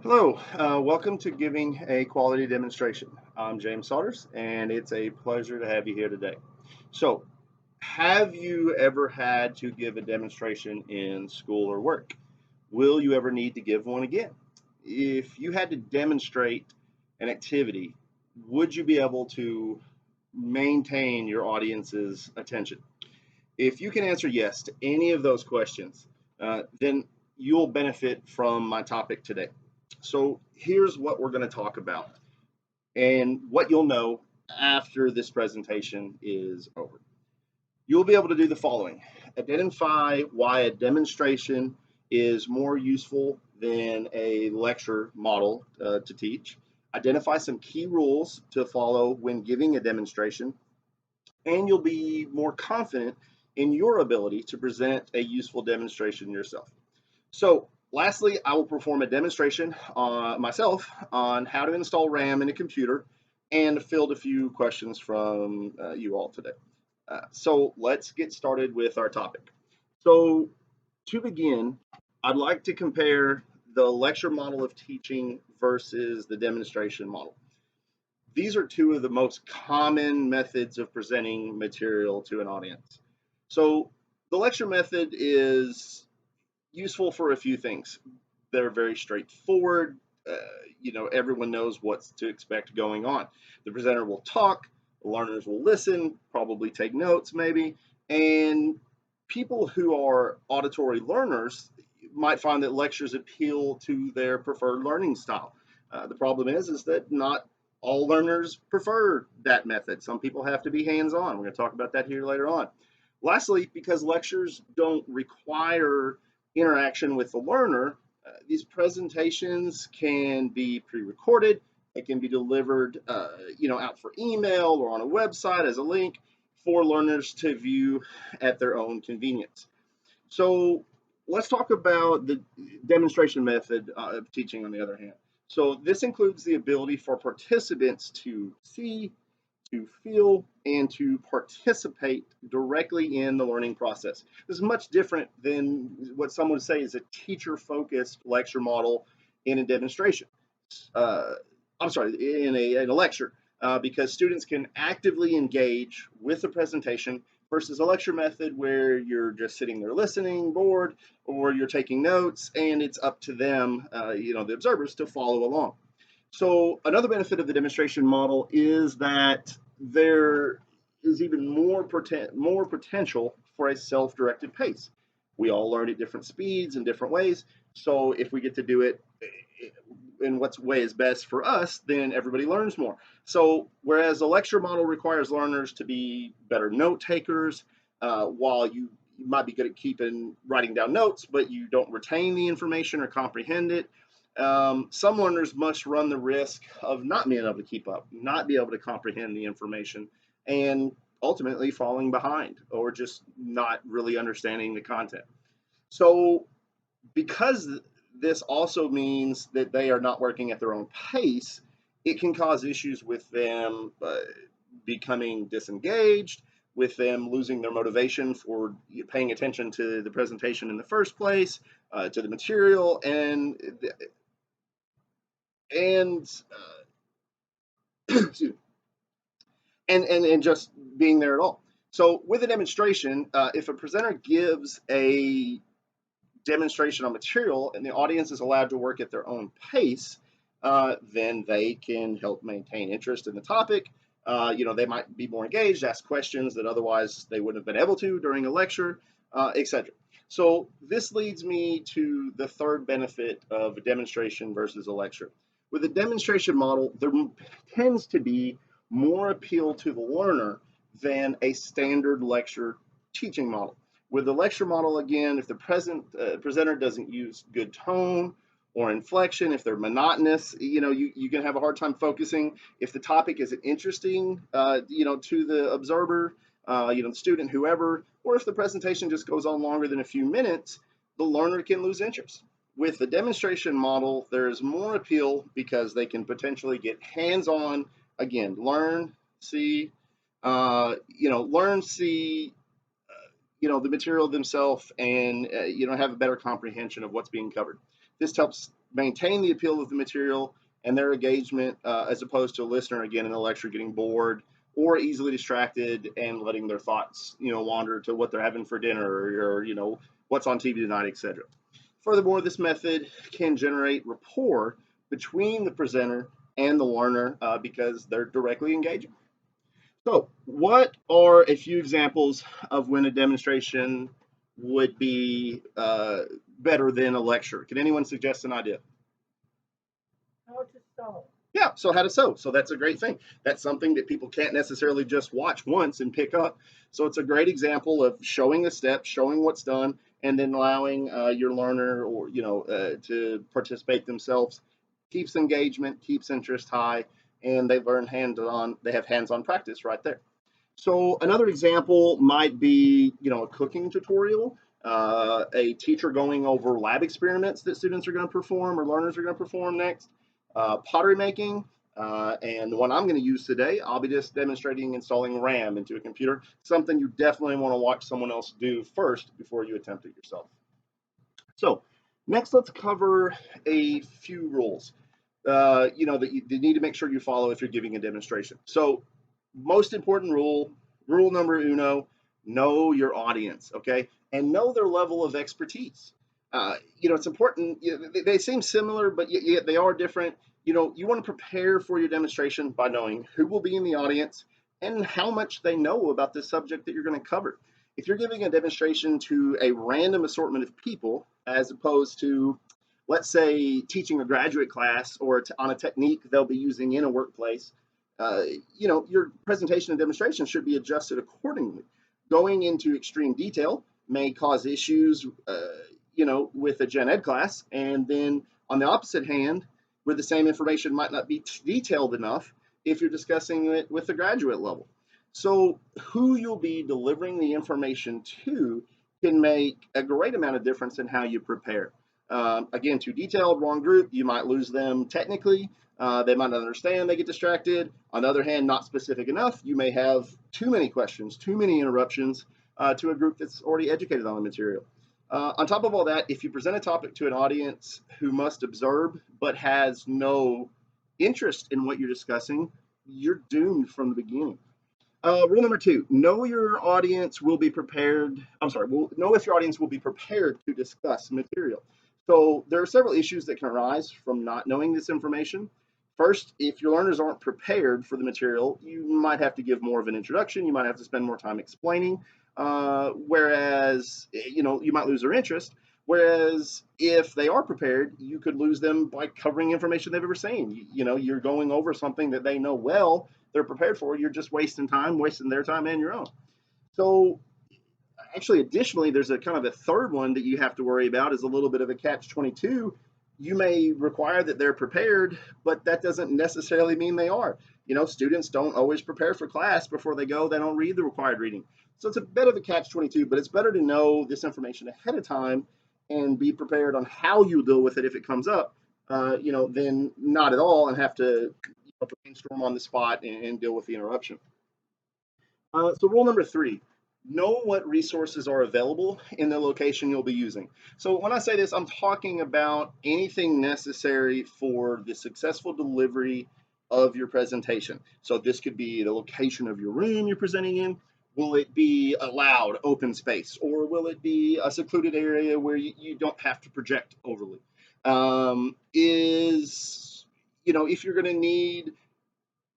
Hello, welcome to Giving a Quality Demonstration. I'm James Sauders, and it's a pleasure to have you here today. So, have you ever had to give a demonstration in school or work? Will you ever need to give one again? If you had to demonstrate an activity, would you be able to maintain your audience's attention? If you can answer yes to any of those questions, then you'll benefit from my topic today. So here's what we're going to talk about and what you'll know after this presentation is over. You'll be able to do the following: identify why a demonstration is more useful than a lecture model to teach, identify some key rules to follow when giving a demonstration, and you'll be more confident in your ability to present a useful demonstration yourself. So, lastly, I will perform a demonstration myself on how to install RAM in a computer and field a few questions from you all today. So, let's get started with our topic. So, to begin, I'd like to compare the lecture model of teaching versus the demonstration model. These are two of the most common methods of presenting material to an audience. So, the lecture method is useful for a few things. They're very straightforward. Uh, everyone knows what to expect going on. The presenter will talk, the learners will listen, probably take notes, maybe, and people who are auditory learners might find that lectures appeal to their preferred learning style. The problem is that not all learners prefer that method. Some people have to be hands-on. We're going to talk about that here later on. Lastly, because lectures don't require interaction with the learner, these presentations can be pre-recorded. It can be delivered, out for email or on a website as a link for learners to view at their own convenience. So let's talk about the demonstration method of teaching on the other hand. So this includes the ability for participants to see, to feel, and to participate directly in the learning process. This is much different than what some would say is a teacher-focused lecture model in a demonstration. Uh, I'm sorry, in a lecture, because students can actively engage with the presentation versus a lecture method where you're just sitting there listening, bored, or you're taking notes, and it's up to them, the observers, to follow along. So another benefit of the demonstration model is that there is even more potential for a self-directed pace. We all learn at different speeds and different ways. So if we get to do it in what way is best for us, then everybody learns more. So whereas a lecture model requires learners to be better note takers, while you might be good at writing down notes, but you don't retain the information or comprehend it, some learners must run the risk of not being able to keep up, not be able to comprehend the information, and ultimately falling behind or just not really understanding the content. So, because this also means that they are not working at their own pace, it can cause issues with them becoming disengaged, with them losing their motivation for paying attention to the presentation in the first place, to the material, and excuse me, and just being there at all. So with a demonstration, if a presenter gives a demonstration on material and the audience is allowed to work at their own pace, then they can help maintain interest in the topic. They might be more engaged, ask questions that otherwise they wouldn't have been able to during a lecture, etc. So this leads me to the third benefit of a demonstration versus a lecture. With a demonstration model, there tends to be more appeal to the learner than a standard lecture teaching model. With the lecture model, again, if the presenter doesn't use good tone or inflection, if they're monotonous, you can have a hard time focusing. If the topic isn't interesting, to the observer, the student, whoever, or if the presentation just goes on longer than a few minutes, the learner can lose interest. With the demonstration model, there's more appeal because they can potentially get hands-on, again, learn, see, the material themselves, and have a better comprehension of what's being covered. This helps maintain the appeal of the material and their engagement, as opposed to a listener again in a lecture getting bored or easily distracted and letting their thoughts wander to what they're having for dinner, or what's on TV tonight, etc. Furthermore, this method can generate rapport between the presenter and the learner, because they're directly engaging. So, what are a few examples of when a demonstration would be better than a lecture? Can anyone suggest an idea? How to sew. Yeah, so how to sew. So that's a great thing. That's something that people can't necessarily just watch once and pick up. So it's a great example of showing the steps, showing what's done, and then allowing your learner, or to participate themselves. Keeps engagement, keeps interest high, and they learn hands-on. They have hands-on practice right there. So another example might be, a cooking tutorial, a teacher going over lab experiments that students are going to perform or learners are going to perform next, pottery making, and the one I'm going to use today, I'll be just demonstrating installing RAM into a computer, something you definitely want to watch someone else do first before you attempt it yourself. So next, let's cover a few rules, that you need to make sure you follow if you're giving a demonstration. So most important rule number uno, know your audience, okay? And know their level of expertise. It's important. They seem similar, but yet they are different. You want to prepare for your demonstration by knowing who will be in the audience and how much they know about the subject that you're going to cover. If you're giving a demonstration to a random assortment of people, as opposed to, let's say, teaching a graduate class or on a technique they'll be using in a workplace, your presentation and demonstration should be adjusted accordingly. Going into extreme detail may cause issues, with a gen ed class, and then on the opposite hand, where the same information might not be detailed enough if you're discussing it with the graduate level. So who you'll be delivering the information to can make a great amount of difference in how you prepare. Again, too detailed, wrong group, you might lose them technically. They might not understand, they get distracted. On the other hand, not specific enough, you may have too many questions, too many interruptions to a group that's already educated on the material. On top of all that, if you present a topic to an audience who must observe but has no interest in what you're discussing, you're doomed from the beginning. Rule number two, know your audience will be prepared. Know if your audience will be prepared to discuss material. So there are several issues that can arise from not knowing this information. First, if your learners aren't prepared for the material, you might have to give more of an introduction. You might have to spend more time explaining, whereas, you might lose their interest. Whereas if they are prepared, you could lose them by covering information they've ever seen. You're going over something that they know well, they're prepared for. You're just wasting time, wasting their time and your own. So actually, additionally, there's a kind of a third one that you have to worry about, is a little bit of a catch-22. You may require that they're prepared, but that doesn't necessarily mean they are. Students don't always prepare for class before they go. They don't read the required reading. So it's a bit of a catch-22, but it's better to know this information ahead of time and be prepared on how you deal with it if it comes up, than not at all and have to brainstorm on the spot and deal with the interruption. So rule number three, know what resources are available in the location you'll be using. So when I say this, I'm talking about anything necessary for the successful delivery of your presentation. So this could be the location of your room you're presenting in. Will it be a loud open space, or will it be a secluded area where you don't have to project overly? If you're going to need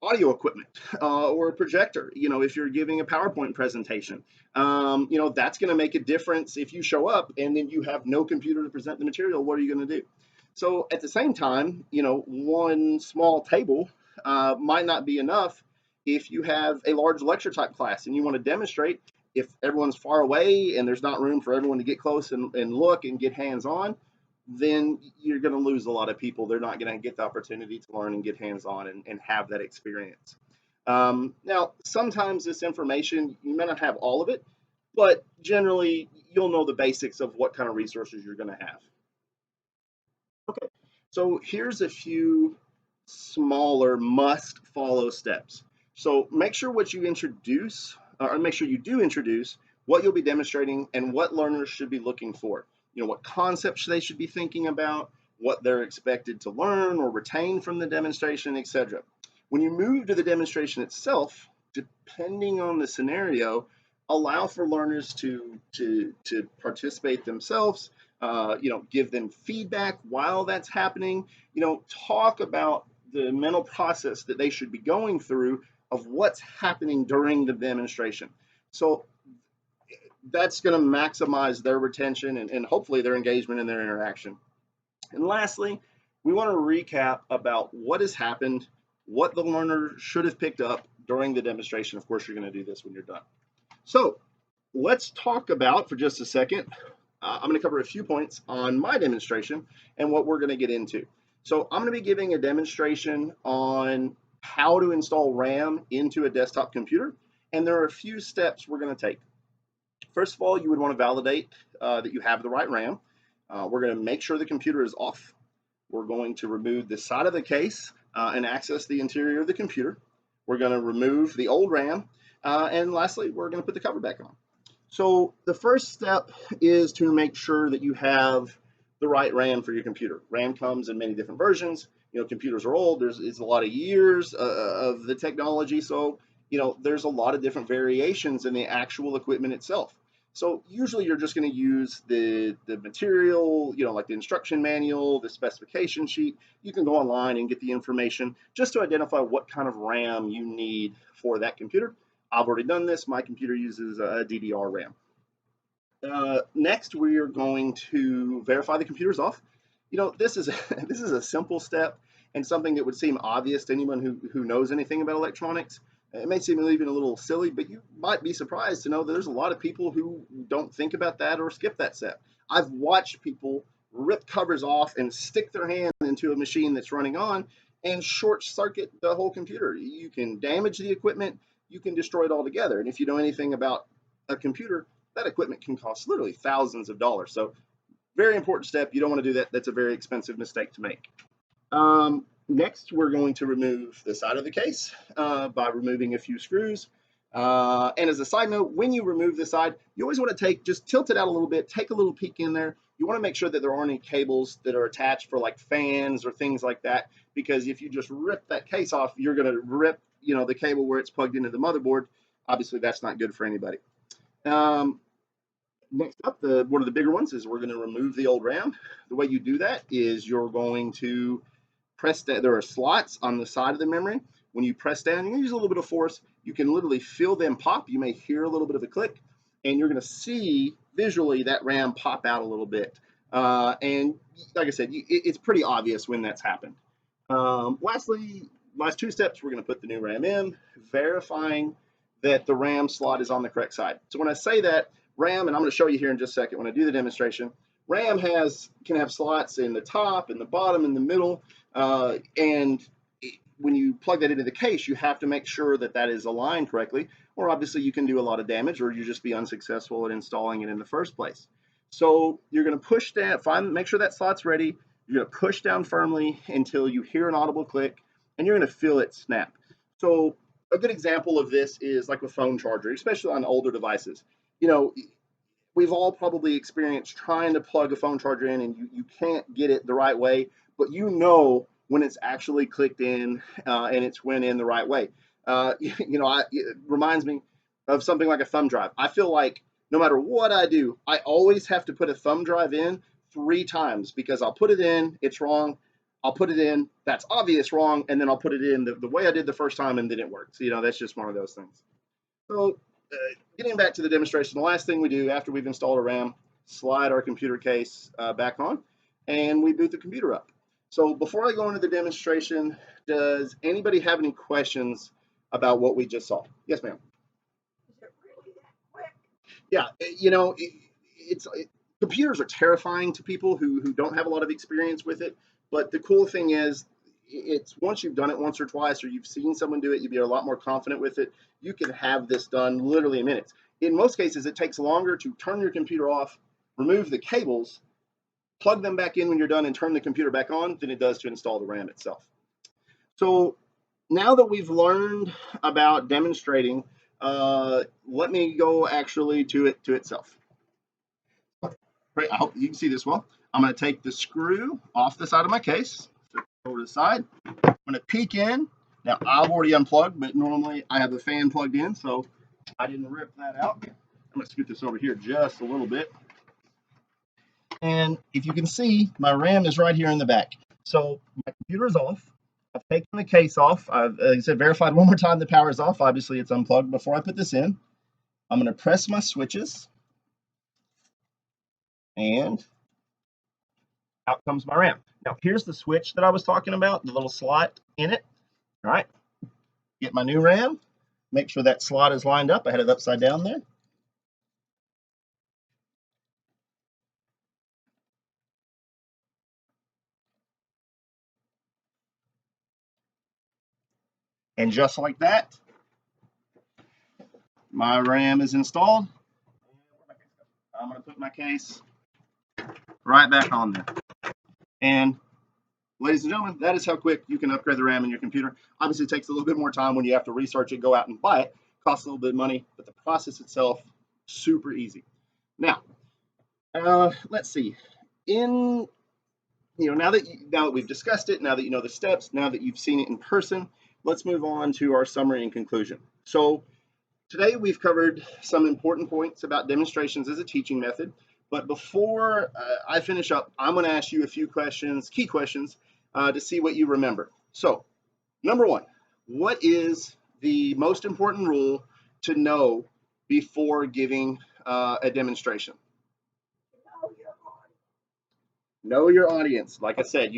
audio equipment, or a projector, if you're giving a PowerPoint presentation, that's going to make a difference. If you show up and then you have no computer to present the material, what are you going to do? So at the same time, one small table might not be enough if you have a large lecture type class and you want to demonstrate. If everyone's far away and there's not room for everyone to get close and look and get hands on, then you're going to lose a lot of people. They're not going to get the opportunity to learn and get hands-on and have that experience. Now, sometimes this information, you may not have all of it, but generally you'll know the basics of what kind of resources you're going to have. Okay, so here's a few smaller must-follow steps. So make sure what you introduce, or make sure you do introduce what you'll be demonstrating, and what learners should be looking for. What concepts they should be thinking about, what they're expected to learn or retain from the demonstration, etc. When you move to the demonstration itself, depending on the scenario, allow for learners to participate themselves. Give them feedback while that's happening. Talk about the mental process that they should be going through of what's happening during the demonstration. So that's going to maximize their retention and hopefully their engagement and their interaction. And lastly, we want to recap about what has happened, what the learner should have picked up during the demonstration. Of course, you're going to do this when you're done. So let's talk about, for just a second, I'm going to cover a few points on my demonstration and what we're going to get into. So I'm going to be giving a demonstration on how to install RAM into a desktop computer, and there are a few steps we're going to take. First of all, you would want to validate that you have the right RAM. We're going to make sure the computer is off. We're going to remove the side of the case and access the interior of the computer. We're going to remove the old RAM. And lastly, we're going to put the cover back on. So the first step is to make sure that you have the right RAM for your computer. RAM comes in many different versions. Computers are old. It's a lot of years of the technology. So, there's a lot of different variations in the actual equipment itself. So usually you're just going to use the material, like the instruction manual, the specification sheet. You can go online and get the information just to identify what kind of RAM you need for that computer. I've already done this. My computer uses a DDR RAM. Next, we are going to verify the computer's off. This is this is a simple step and something that would seem obvious to anyone who knows anything about electronics. It may seem even a little silly, but you might be surprised to know that there's a lot of people who don't think about that or skip that step. I've watched people rip covers off and stick their hand into a machine that's running on and short circuit the whole computer. You can damage the equipment, you can destroy it altogether. And if you know anything about a computer, that equipment can cost literally thousands of dollars. So very important step. You don't want to do that. That's a very expensive mistake to make. Next, we're going to remove the side of the case by removing a few screws. And as a side note, when you remove the side, you always want to just tilt it out a little bit, take a little peek in there. You want to make sure that there aren't any cables that are attached for like fans or things like that, because if you just rip that case off, you're going to rip, the cable where it's plugged into the motherboard. Obviously, that's not good for anybody. Next up, one of the bigger ones is we're going to remove the old RAM. The way you do that is you're going to press that. There are slots on the side of the memory. When you press down, you use a little bit of force. You can literally feel them pop. You may hear a little bit of a click, and you're going to see visually that RAM pop out a little bit. And like I said, it's pretty obvious when that's happened. Lastly, last two steps, we're going to put the new RAM in, verifying that the RAM slot is on the correct side. So when I say that, RAM, and I'm going to show you here in just a second when I do the demonstration, RAM can have slots in the top, in the bottom, in the middle, and when you plug that into the case, you have to make sure that that is aligned correctly, or obviously you can do a lot of damage, or you just be unsuccessful at installing it in the first place. So you're going to push down, make sure that slot's ready. You're going to push down firmly until you hear an audible click, and you're going to feel it snap. So a good example of this is like a phone charger, especially on older devices. We've all probably experienced trying to plug a phone charger in and you can't get it the right way, but when it's actually clicked in and it's went in the right way. It reminds me of something like a thumb drive. I feel like no matter what I do, I always have to put a thumb drive in 3 times because I'll put it in, it's wrong. I'll put it in, that's obvious wrong, and then I'll put it in the way I did the first time and then it works. That's just one of those things. So getting back to the demonstration, the last thing we do after we've installed a RAM, slide our computer case back on, and we boot the computer up. So before I go into the demonstration, does anybody have any questions about what we just saw? Yes, ma'am. Is it really that quick? Yeah, computers are terrifying to people who don't have a lot of experience with it. But the cool thing is, it's once you've done it once or twice, or you've seen someone do it, you'll be a lot more confident with it. You can have this done literally in minutes. In most cases, it takes longer to turn your computer off, remove the cables, plug them back in when you're done, and turn the computer back on than it does to install the RAM itself. So now that we've learned about demonstrating let me go actually to itself. Great, I hope you can see this well. I'm going to take the screw off the side of my case, over to the side. I'm going to peek in. Now, I've already unplugged, but normally I have the fan plugged in, so I didn't rip that out. I'm going to scoot this over here just a little bit. And if you can see, my RAM is right here in the back. So my computer is off. I've taken the case off. I've, like I said, verified one more time the power is off. Obviously, it's unplugged before I put this in. I'm going to press my switches, and out comes my RAM. Now, here's the switch that I was talking about, the little slot in it. All right, get my new RAM. Make sure that slot is lined up. I had it upside down there. And just like that, my RAM is installed. I'm going to put my case right back on there. And ladies and gentlemen, that is how quick you can upgrade the RAM in your computer. Obviously, it takes a little bit more time when you have to research it, go out and buy it. Costs a little bit of money, but the process itself, super easy. Now, let's see. Now that we've discussed it, now that you know the steps, now that you've seen it in person, let's move on to our summary and conclusion. So today we've covered some important points about demonstrations as a teaching method. But before I finish up, I'm going to ask you a few questions, key questions, to see what you remember. So, number one, what is the most important rule to know before giving a demonstration? Know your audience. Know your audience. Like I said,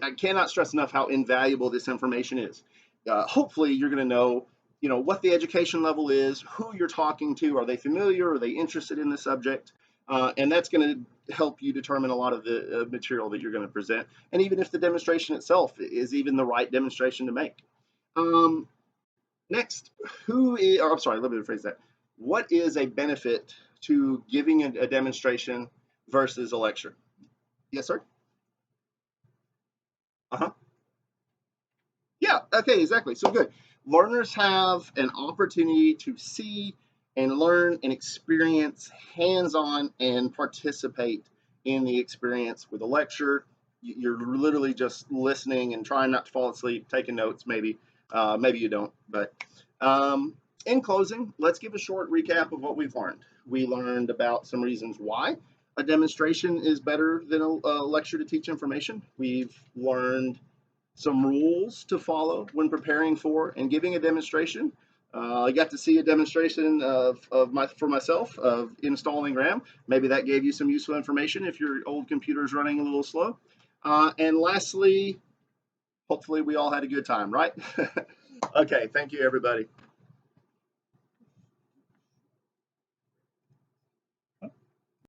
I cannot stress enough how invaluable this information is. Hopefully you're going to know, what the education level is, who you're talking to, are they familiar, are they interested in the subject? And that's going to help you determine a lot of the material that you're going to present. And even if the demonstration itself is even the right demonstration to make. Next, I'm sorry, let me rephrase that. What is a benefit to giving a demonstration versus a lecture? Yes, sir. Uh-huh. Yeah, okay, exactly. So good. Learners have an opportunity to see and learn and experience hands-on and participate in the experience with a lecture. You're literally just listening and trying not to fall asleep, taking notes, maybe. Maybe you don't. But in closing, let's give a short recap of what we've learned. We learned about some reasons why a demonstration is better than a lecture to teach information. We've learned some rules to follow when preparing for and giving a demonstration. I got to see a demonstration for myself of installing RAM. Maybe that gave you some useful information if your old computer is running a little slow. And lastly, hopefully we all had a good time, right? Okay, thank you, everybody.